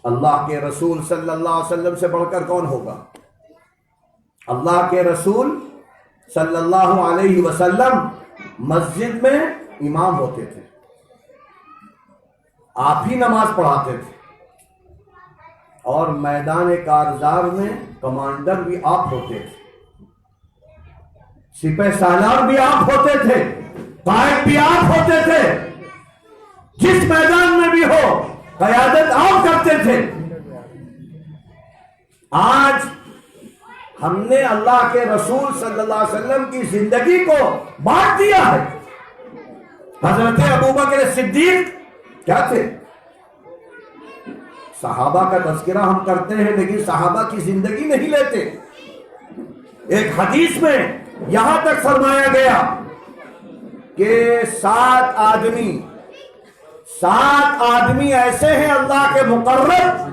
اللہ کے رسول صلی اللہ علیہ وسلم سے بڑھ کر کون ہوگا؟ اللہ کے رسول صلی اللہ علیہ وسلم مسجد میں امام ہوتے تھے، آپ ہی نماز پڑھاتے تھے، اور میدان کارزار میں کمانڈر بھی آپ ہوتے تھے، سپہ سالار بھی آپ ہوتے تھے، قائد بھی آپ ہوتے تھے، جس میدان میں بھی ہو قیادت آپ کرتے تھے۔ آج ہم نے اللہ کے رسول صلی اللہ علیہ وسلم کی زندگی کو بانٹ دیا ہے۔ حضرت ابوبکر صدیق کیا تھے؟ صحابہ کا تذکرہ ہم کرتے ہیں لیکن صحابہ کی زندگی نہیں لیتے۔ ایک حدیث میں یہاں تک فرمایا گیا کہ 7 آدمی ایسے ہیں اللہ کے مقرب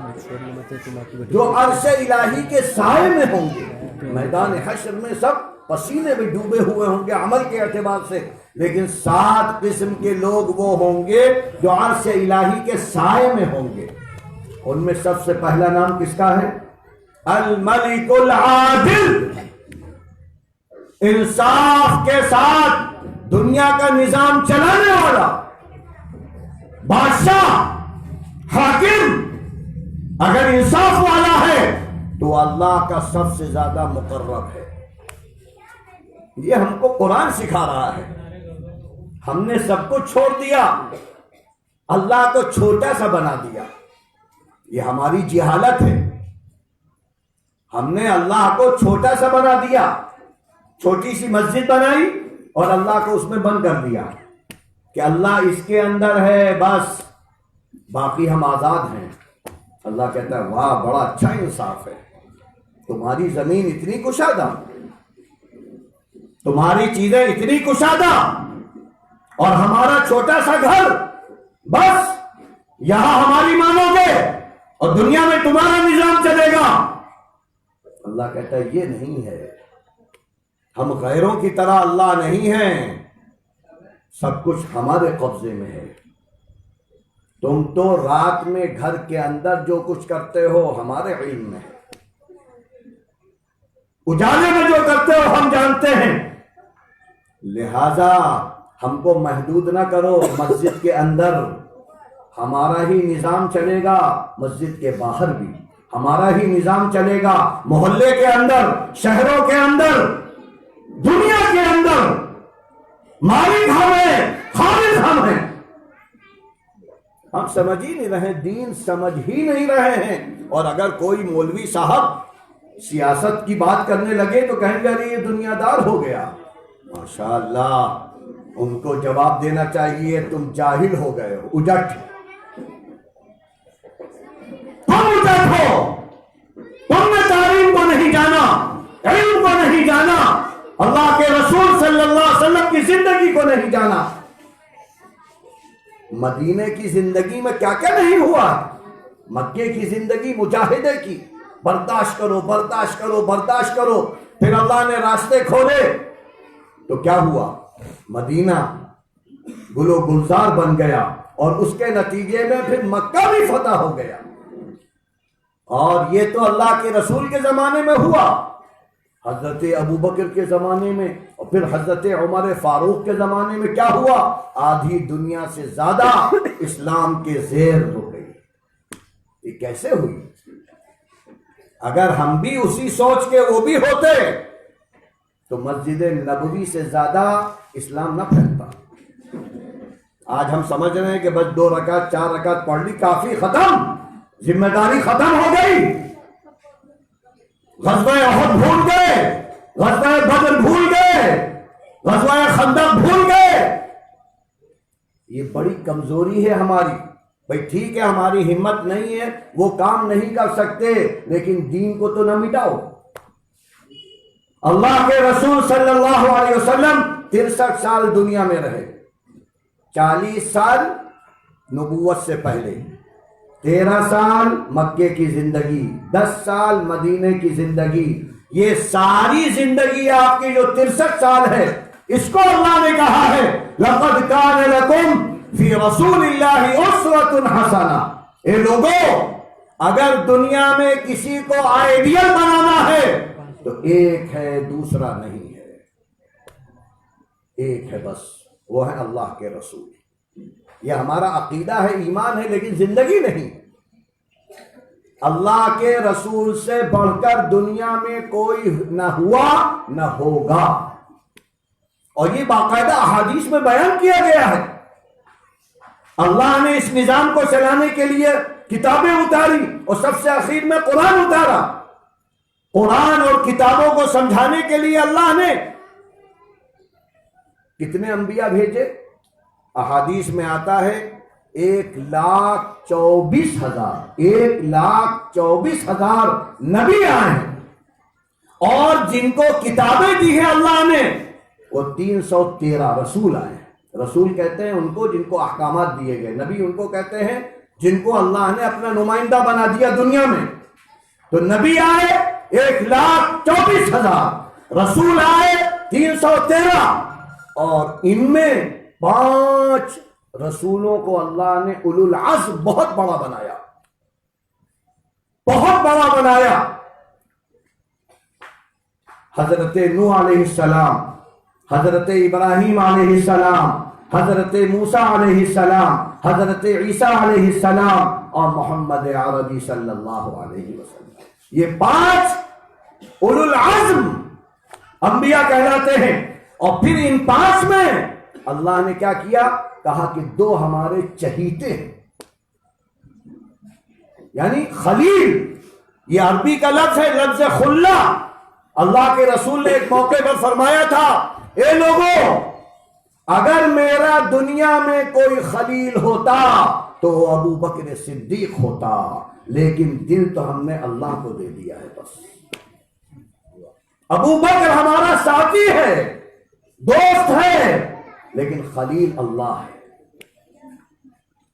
جو عرش الہی کے سائے میں ہوں گے۔ میدان حشر میں سب پسینے میں ڈوبے ہوئے ہوں گے عمل کے اعتبار سے، لیکن 7 قسم کے لوگ وہ ہوں گے جو عرش الہی کے سائے میں ہوں گے۔ ان میں سب سے پہلا نام کس کا ہے؟ الملک العادل، انصاف کے ساتھ دنیا کا نظام چلانے والا بادشاہ، حاکم۔ اگر انصاف والا ہے تو اللہ کا سب سے زیادہ مقرب ہے۔ یہ ہم کو قرآن سکھا رہا ہے۔ ہم نے سب کچھ چھوڑ دیا، اللہ کو چھوٹا سا بنا دیا۔ یہ ہماری جہالت ہے۔ ہم نے اللہ کو چھوٹا سا بنا دیا، چھوٹی سی مسجد بنائی اور اللہ کو اس میں بند کر دیا کہ اللہ اس کے اندر ہے بس، باقی ہم آزاد ہیں۔ اللہ کہتا ہے واہ بڑا اچھا انصاف ہے، تمہاری زمین اتنی کشادہ، تمہاری چیزیں اتنی کشادہ، اور ہمارا چھوٹا سا گھر، بس یہاں ہماری مانو گے اور دنیا میں تمہارا نظام چلے گا۔ اللہ کہتا ہے یہ نہیں ہے، ہم غیروں کی طرح اللہ نہیں ہیں، سب کچھ ہمارے قبضے میں ہے۔ تم تو رات میں گھر کے اندر جو کچھ کرتے ہو ہمارے علم میں ہے، اجالے میں جو کرتے ہو ہم جانتے ہیں، لہذا ہم کو محدود نہ کرو۔ مسجد کے اندر ہمارا ہی نظام چلے گا، مسجد کے باہر بھی ہمارا ہی نظام چلے گا، محلے کے اندر، شہروں کے اندر، دنیا کے اندر مالک ہم ہیں، خالق ہم ہیں۔ ہم سمجھ ہی نہیں رہے، دین سمجھ ہی نہیں رہے ہیں۔ اور اگر کوئی مولوی صاحب سیاست کی بات کرنے لگے تو کہیں گے ارے یہ دنیا دار ہو گیا۔ ماشاءاللہ، ان کو جواب دینا چاہیے تم جاہل ہو گئے ہو، اجٹ، تم اجٹ ہو، تم نے تعلیم کو نہیں جانا، علم کو نہیں جانا، اللہ کے رسول صلی اللہ علیہ وسلم کی زندگی کو نہیں جانا۔ مدینے کی زندگی میں کیا کیا نہیں ہوا، مکے کی زندگی مجاہدے کی، برداشت کرو برداشت کرو برداشت کرو، پھر اللہ نے راستے کھولے تو کیا ہوا، مدینہ گل و گلزار بن گیا، اور اس کے نتیجے میں پھر مکہ بھی فتح ہو گیا۔ اور یہ تو اللہ کے رسول کے زمانے میں ہوا، حضرت ابوبکر کے زمانے میں، اور پھر حضرت عمر فاروق کے زمانے میں کیا ہوا، آدھی دنیا سے زیادہ اسلام کے زیر ہو گئی۔ یہ کیسے ہوئی؟ اگر ہم بھی اسی سوچ کے وہ بھی ہوتے تو مسجد نبوی سے زیادہ اسلام نہ پھیلتا۔ آج ہم سمجھ رہے ہیں کہ بس 2 رکعت 4 رکعت پڑھ لی کافی، ختم، ذمہ داری ختم ہو گئی۔ غزوہ احد بھول گئے، غزوہ بدر بھول گئے، غزوہ خندق بھول گئے۔ یہ بڑی کمزوری ہے ہماری۔ بھئی ٹھیک ہے ہماری ہمت نہیں ہے، وہ کام نہیں کر سکتے، لیکن دین کو تو نہ مٹاؤ۔ اللہ کے رسول صلی اللہ علیہ وسلم 63 سال دنیا میں رہے، 40 سال نبوت سے پہلے، 13 سال مکے کی زندگی، 10 سال مدینے کی زندگی۔ یہ ساری زندگی آپ کی جو 63 سال ہے، اس کو اللہ نے کہا ہے لَقَدْ كَانَ لَكُمْ فِي رَسُولِ اللَّهِ أُسْوَةٌ حَسَنَةٌ۔ اے لوگو، اگر دنیا میں کسی کو آئیڈیل بنانا ہے تو ایک ہے، دوسرا نہیں ہے، ایک ہے بس، وہ ہے اللہ کے رسول۔ یہ ہمارا عقیدہ ہے، ایمان ہے، لیکن زندگی نہیں۔ اللہ کے رسول سے بڑھ کر دنیا میں کوئی نہ ہوا نہ ہوگا، اور یہ باقاعدہ احادیث میں بیان کیا گیا ہے۔ اللہ نے اس نظام کو چلانے کے لیے کتابیں اتاری، اور سب سے اخیر میں قرآن اتارا۔ قرآن اور کتابوں کو سمجھانے کے لیے اللہ نے کتنے انبیاء بھیجے؟ احادیث میں آتا ہے 1,24,000 1,24,000 نبی آئے ہیں، اور جن کو کتابیں دی ہیں اللہ نے وہ 313 رسول آئے ہیں۔ رسول کہتے ہیں ان کو جن کو احکامات دیے گئے، نبی ان کو کہتے ہیں جن کو اللہ نے اپنا نمائندہ بنا دیا دنیا میں۔ تو نبی آئے 1,24,000، رسول آئے 313، اور ان میں 5 رسولوں کو اللہ نے اولو العزم بہت بڑا بنایا، بہت بڑا بنایا۔ حضرت نوح علیہ السلام، حضرت ابراہیم علیہ السلام، حضرت موسیٰ علیہ السلام، حضرت عیسیٰ علیہ السلام، اور محمد عربی صلی اللہ علیہ وسلم۔ یہ 5 اولو العزم انبیاء کہلاتے ہیں۔ اور پھر ان 5 میں اللہ نے کیا کیا؟ کہا کہ 2 ہمارے چہیتے ہیں، یعنی خلیل، یہ عربی کا لفظ ہے، لفظ خلہ۔ اللہ کے رسول نے ایک موقع پر فرمایا تھا، اے لوگوں، اگر میرا دنیا میں کوئی خلیل ہوتا تو ابو بکر صدیق ہوتا، لیکن دل تو ہم نے اللہ کو دے دیا ہے بس۔ ابو بکر ہمارا ساتھی ہے، دوست ہے، لیکن خلیل اللہ ہے۔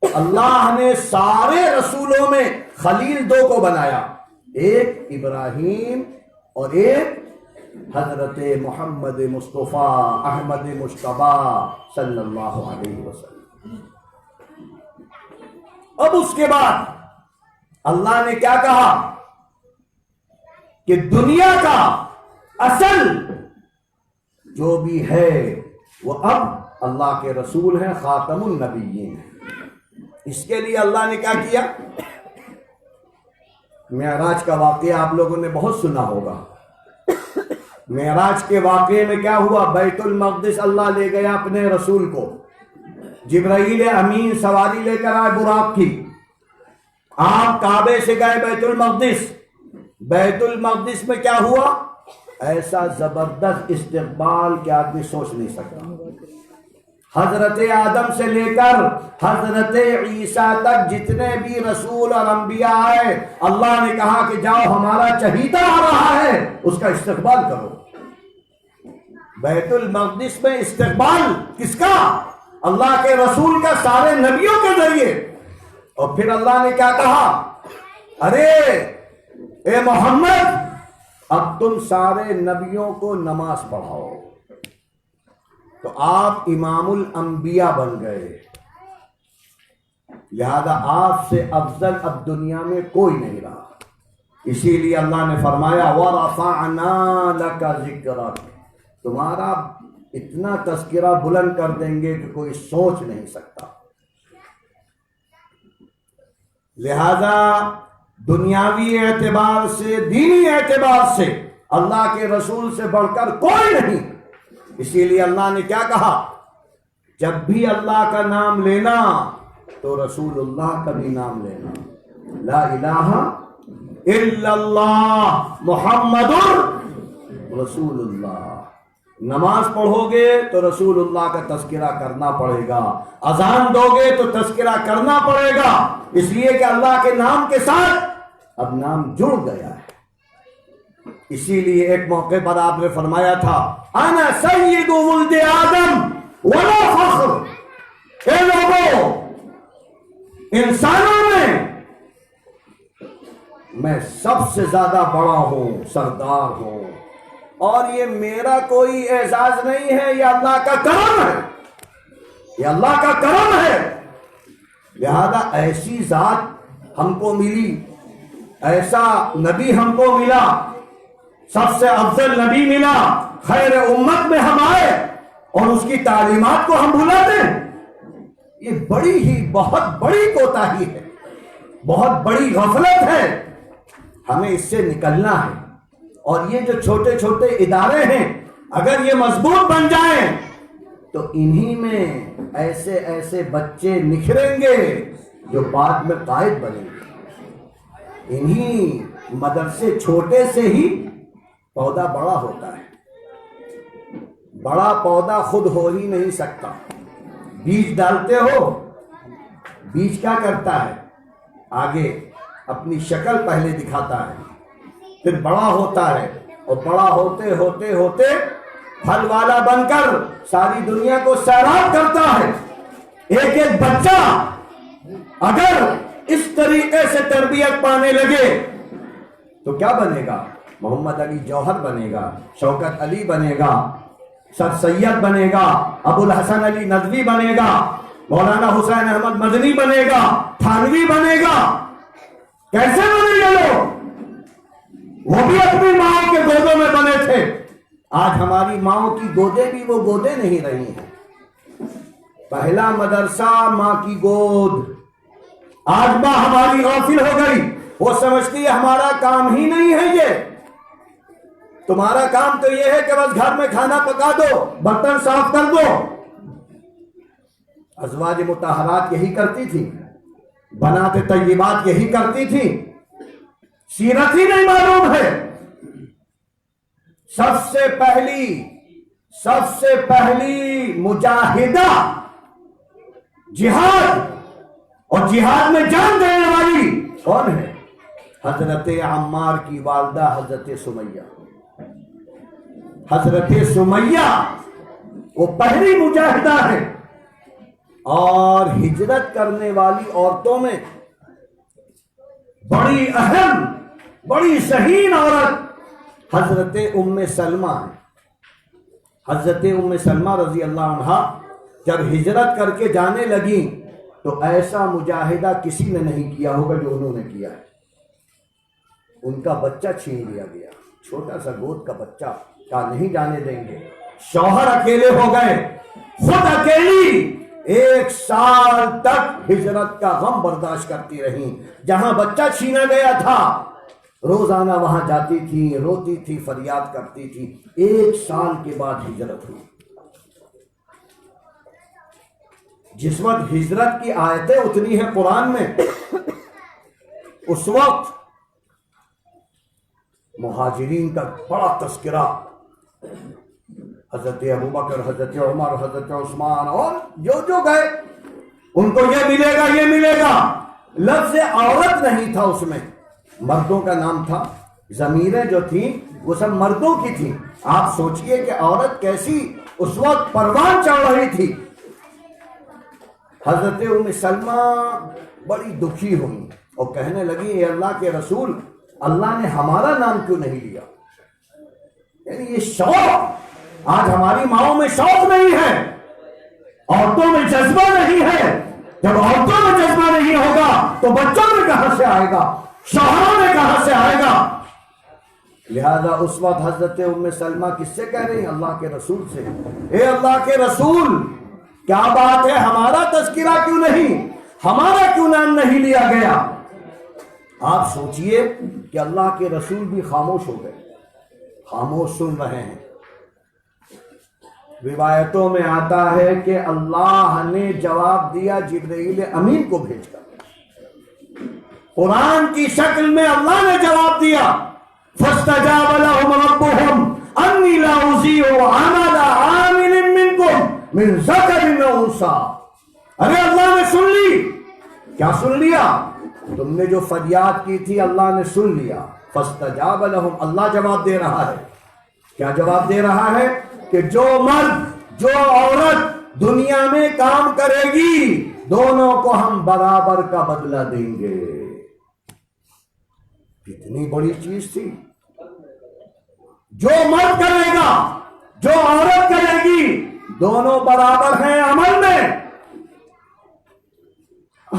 اللہ نے سارے رسولوں میں خلیل 2 کو بنایا، ایک ابراہیم اور ایک حضرت محمد مصطفیٰ احمد مجتبیٰ صلی اللہ علیہ وسلم۔ اب اس کے بعد اللہ نے کیا کہا کہ دنیا کا اصل جو بھی ہے وہ اب اللہ کے رسول ہیں، خاتم النبیین ہیں۔ اس کے لیے اللہ نے کیا کیا؟ معراج کا واقعہ آپ لوگوں نے بہت سنا ہوگا۔ معراج کے واقعے میں کیا ہوا؟ بیت المقدس اللہ لے گیا اپنے رسول کو، جبرائیل امین سواری لے کر آئے براق کی، آپ کعبے سے گئے بیت المقدس۔ بیت المقدس میں کیا ہوا؟ ایسا زبردست استقبال کہ آدمی سوچ نہیں سکتا۔ حضرت آدم سے لے کر حضرت عیسیٰ تک جتنے بھی رسول اور انبیاء آئے، اللہ نے کہا کہ جاؤ ہمارا چہیتا آ رہا ہے، اس کا استقبال کرو۔ بیت المقدس میں استقبال کس کا؟ اللہ کے رسول کا، سارے نبیوں کے ذریعے۔ اور پھر اللہ نے کیا کہا؟ ارے اے محمد، اب تم سارے نبیوں کو نماز پڑھاؤ۔ تو آپ امام الانبیاء بن گئے، لہذا آپ سے افضل اب دنیا میں کوئی نہیں رہا۔ اسی لیے اللہ نے فرمایا وَرَفَعْنَا لَكَ ذِكْرَكَ، تمہارا اتنا تذکرہ بلند کر دیں گے کہ کوئی سوچ نہیں سکتا۔ لہذا دنیاوی اعتبار سے، دینی اعتبار سے اللہ کے رسول سے بڑھ کر کوئی نہیں۔ اسی لیے اللہ نے کیا کہا؟ جب بھی اللہ کا نام لینا تو رسول اللہ کا بھی نام لینا، لا الہ الا اللہ محمد رسول اللہ۔ نماز پڑھو گے تو رسول اللہ کا تذکرہ کرنا پڑے گا، اذان دو گے تو تذکرہ کرنا پڑے گا، اس لیے کہ اللہ کے نام کے ساتھ اب نام جڑ گیا ہے۔ اسی لیے ایک موقع پر آپ نے فرمایا تھا انا سید ولد آدم ولا فخر، اے لوگوں، انسانوں میں سب سے زیادہ بڑا ہوں، سردار ہوں، اور یہ میرا کوئی اعزاز نہیں ہے، یہ اللہ کا کرم ہے، یہ اللہ کا کرم ہے۔ لہذا ایسی ذات ہم کو ملی ایسا نبی ہم کو ملا، سب سے افضل نبی ملا، خیر امت میں ہم آئے اور اس کی تعلیمات کو ہم بھلا دیں، یہ بڑی ہی بہت بڑی کوتاہی ہے، بہت بڑی غفلت ہے۔ ہمیں اس سے نکلنا ہے، اور یہ جو چھوٹے چھوٹے ادارے ہیں اگر یہ مضبوط بن جائیں تو انہی میں ایسے ایسے بچے نکھریں گے جو بعد میں قائد بنیں گے۔ انہی مدرسے چھوٹے سے ہی پودا بڑا ہوتا ہے، بڑا پودا خود ہو ہی نہیں سکتا۔ بیج ڈالتے ہو، بیج کیا کرتا ہے؟ آگے اپنی شکل پہلے دکھاتا ہے، پھر بڑا ہوتا ہے، اور بڑا ہوتے ہوتے ہوتے پھل والا بن کر ساری دنیا کو سیراب کرتا ہے۔ ایک ایک بچہ اگر اس طریقے سے تربیت پانے لگے تو کیا بنے گا؟ محمد علی جوہر بنے گا، شوکت علی بنے گا، سر سید بنے گا، ابو الحسن علی ندوی بنے گا، مولانا حسین احمد مدنی بنے گا، تھانوی بنے گا۔ کیسے بنے گا لوگ؟ وہ بھی اپنی ماں کے گودوں میں بنے تھے۔ آج ہماری ماں کی گودیں بھی وہ گودیں نہیں رہی ہیں۔ پہلا مدرسہ ماں کی گود۔ آج ماں ہماری غافل ہو گئی، وہ سمجھتی ہے ہمارا کام ہی نہیں ہے یہ، تمہارا کام تو یہ ہے کہ بس گھر میں کھانا پکا دو، برتن صاف کر دو۔ ازواج مطہرات یہی کرتی تھی، بنات طیبات یہی کرتی تھی، سیرت ہی نہیں معلوم ہے۔ سب سے پہلی مجاہدہ جہاد اور جہاد میں جان دینے والی کون ہے؟ حضرت عمار کی والدہ حضرت سمیہ۔ حضرت سمیہ وہ پہلی مجاہدہ ہے، اور ہجرت کرنے والی عورتوں میں بڑی اہم، بڑی شہین عورت حضرت ام سلمہ ہے۔ حضرت ام سلمہ رضی اللہ عنہا جب ہجرت کر کے جانے لگی تو ایسا مجاہدہ کسی نے نہیں کیا ہوگا جو انہوں نے کیا ہے۔ ان کا بچہ چھین لیا گیا، چھوٹا سا گود کا بچہ، کہا نہیں جانے دیں گے۔ شوہر اکیلے ہو گئے، خود اکیلی 1 سال تک ہجرت کا غم برداشت کرتی رہی۔ جہاں بچہ چھینا گیا تھا روزانہ وہاں جاتی تھی، روتی تھی، فریاد کرتی تھی۔ 1 سال کے بعد ہجرت ہوئی۔ جس وقت ہجرت کی آیتیں اتری ہیں قرآن میں، اس وقت مہاجرین کا بڑا تذکرہ، حضرت ابوبکر، حضرت عمر، حضرت عثمان، اور جو گئے ان کو یہ ملے گا، یہ ملے گا۔ لفظ عورت نہیں تھا اس میں، مردوں کا نام تھا۔ ضمیریں جو تھیں وہ سب مردوں کی تھیں۔ آپ سوچئے کہ عورت کیسی اس وقت پروان چڑھ رہی تھی۔ حضرت ام سلمہ بڑی دکھی ہوئی اور کہنے لگی، اے اللہ کے رسول، اللہ نے ہمارا نام کیوں نہیں لیا؟ یعنی یہ شوق، آج ہماری ماؤں میں شوق نہیں ہے، عورتوں میں جذبہ نہیں ہے۔ جب عورتوں میں جذبہ نہیں ہوگا تو بچوں میں کہاں سے آئے گا، شوہروں میں کہاں سے آئے گا؟ لہذا اس وقت حضرت ام سلمہ کس سے کہہ رہی ہیں؟ اللہ کے رسول سے، اے اللہ کے رسول، کیا بات ہے، ہمارا تذکرہ کیوں نہیں، ہمارا کیوں نام نہیں لیا گیا؟ آپ سوچئے کہ اللہ کے رسول بھی خاموش ہو گئے، خاموش سن رہے ہیں۔ روایتوں میں آتا ہے کہ اللہ نے جواب دیا جبرائیل امین کو بھیج کر، قرآن کی شکل میں اللہ نے جواب دیا، فَاسْتَجَابَ لَهُمْ رَبُّهُمْ أَنِّي لَا أُضِيعُ عَمَلَ عَامِلٍ مِّنكُمْ مِّن ذَكَرٍ أَوْ أُنثَىٰ۔ ارے اللہ نے سن لی، کیا سن لیا؟ تم نے جو فریاد کی تھی اللہ نے سن لیا۔ فَاسْتَجَابَ لَهُمْ، اللہ جواب دے رہا ہے۔ کیا جواب دے رہا ہے؟ کہ جو مرد جو عورت دنیا میں کام کرے گی دونوں کو ہم برابر کا بدلہ دیں گے۔ کتنی بڑی چیز تھی۔ جو مرد کرے گا جو عورت کرے گی دونوں برابر ہیں عمل میں۔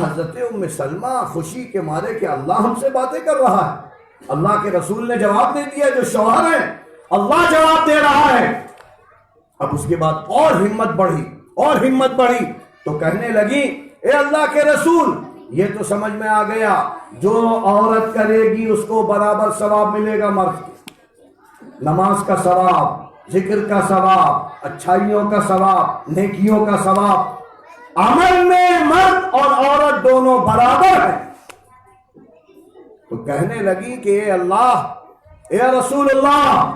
حضرت ام سلمہ خوشی کے مارے کہ اللہ ہم سے باتیں کر رہا ہے، اللہ کے رسول نے جواب دے دیا، جو شوہر ہے اللہ جواب دے رہا ہے۔ اب اس کے بعد اور ہمت بڑھی تو کہنے لگی اے اللہ کے رسول، یہ تو سمجھ میں آ گیا جو عورت کرے گی اس کو برابر ثواب ملے گا، مرد نماز کا ثواب، ذکر کا ثواب، اچھائیوں کا ثواب، نیکیوں کا ثواب، عمل میں مرد اور عورت دونوں برابر ہیں۔ تو کہنے لگی کہ اے اللہ، اے رسول اللہ،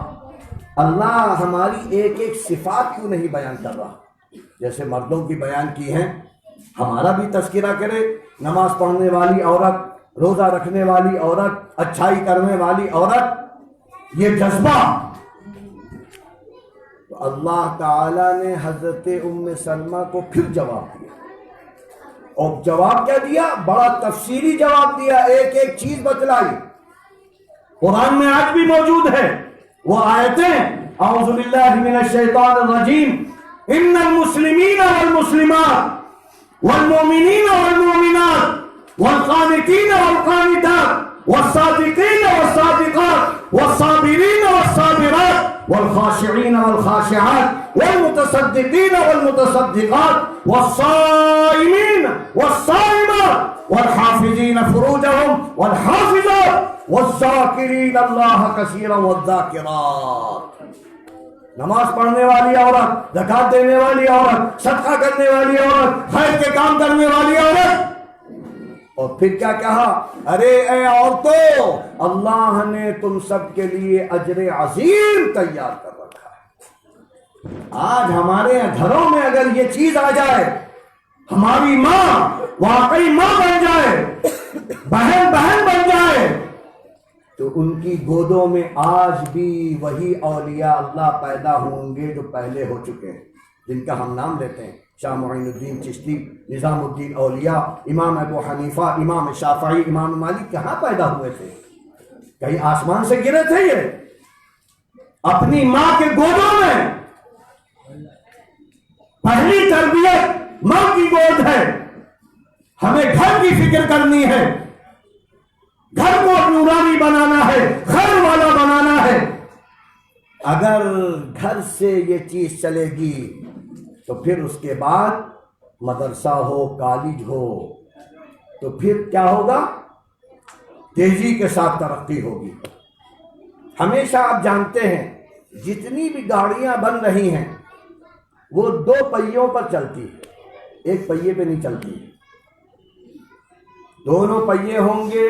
اللہ ہماری ایک ایک صفات کیوں نہیں بیان کر رہا؟ جیسے مردوں کی بیان کی ہیں، ہمارا بھی تذکرہ کرے، نماز پڑھنے والی عورت، روزہ رکھنے والی عورت، اچھائی کرنے والی عورت، یہ جذبہ۔ تو اللہ تعالیٰ نے حضرت ام سلمہ کو پھر جواب دیا، اور جواب کیا دیا؟ بڑا تفصیلی جواب دیا، ایک ایک چیز بتلائی۔ قرآن میں آج بھی موجود ہے وہ آیتیں، اعوذ باللہ من الشیطان الرجیم، ان المسلمین والمسلمات والمؤمنین والمؤمنات والقانتین والقانتات والصادقین والصادقات والصابرین والصابرات والخاشعین والخاشعات والمتصدقین والمتصدقات والصائمین والصائمات والحافظین فروجهم والحافظات والذاکرین اللہ کثیرا والذاکرات۔ نماز پڑھنے والی عورت، زکات دینے والی عورت، صدقہ کرنے والی عورت، خیر کے کام کرنے والی عورت۔ اور پھر کیا کہا؟ ارے اے عورتوں، اللہ نے تم سب کے لیے اجر عظیم تیار کر رکھا ہے۔ آج ہمارے گھروں میں اگر یہ چیز آ جائے، ہماری ماں واقعی ماں بن جائے، بہن بن جائے، تو ان کی گودوں میں آج بھی وہی اولیاء اللہ پیدا ہوں گے جو پہلے ہو چکے ہیں، جن کا ہم نام لیتے ہیں، شاہ معین الدین چشتی، نظام الدین اولیاء، امام ابو حنیفہ، امام شافعی، امام مالک کہاں پیدا ہوئے تھے؟ کہیں آسمان سے گرے تھے؟ یہ اپنی ماں کے گودوں میں، پہلی تربیت ماں کی گود ہے۔ ہمیں گھر کی فکر کرنی ہے، گھر کو نورانی بنانا ہے، گھر والا بنانا ہے۔ اگر گھر سے یہ چیز چلے گی تو پھر اس کے بعد مدرسہ ہو، کالج ہو، تو پھر کیا ہوگا؟ تیزی کے ساتھ ترقی ہوگی۔ ہمیشہ آپ جانتے ہیں جتنی بھی گاڑیاں بن رہی ہیں وہ دو پہیوں پر چلتی ہے، ایک پہیے پہ نہیں چلتی۔ دونوں پہیے ہوں گے،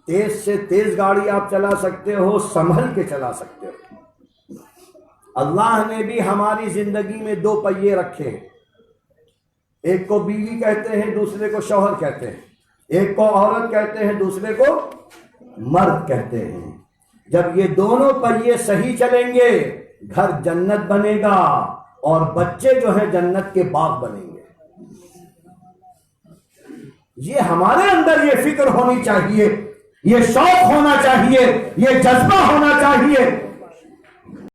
تیز سے تیز گاڑی آپ چلا سکتے ہو، سنبھل کے چلا سکتے ہو۔ اللہ نے بھی ہماری زندگی میں دو پہیے رکھے ہیں، ایک کو بیوی کہتے ہیں، دوسرے کو شوہر کہتے ہیں، ایک کو عورت کہتے ہیں، دوسرے کو مرد کہتے ہیں۔ جب یہ دونوں پہیے صحیح چلیں گے، گھر جنت بنے گا اور بچے جو ہیں جنت کے باغ بنیں گے۔ یہ ہمارے اندر یہ فکر ہونی چاہیے، یہ شوق ہونا چاہیے، یہ جذبہ ہونا چاہیے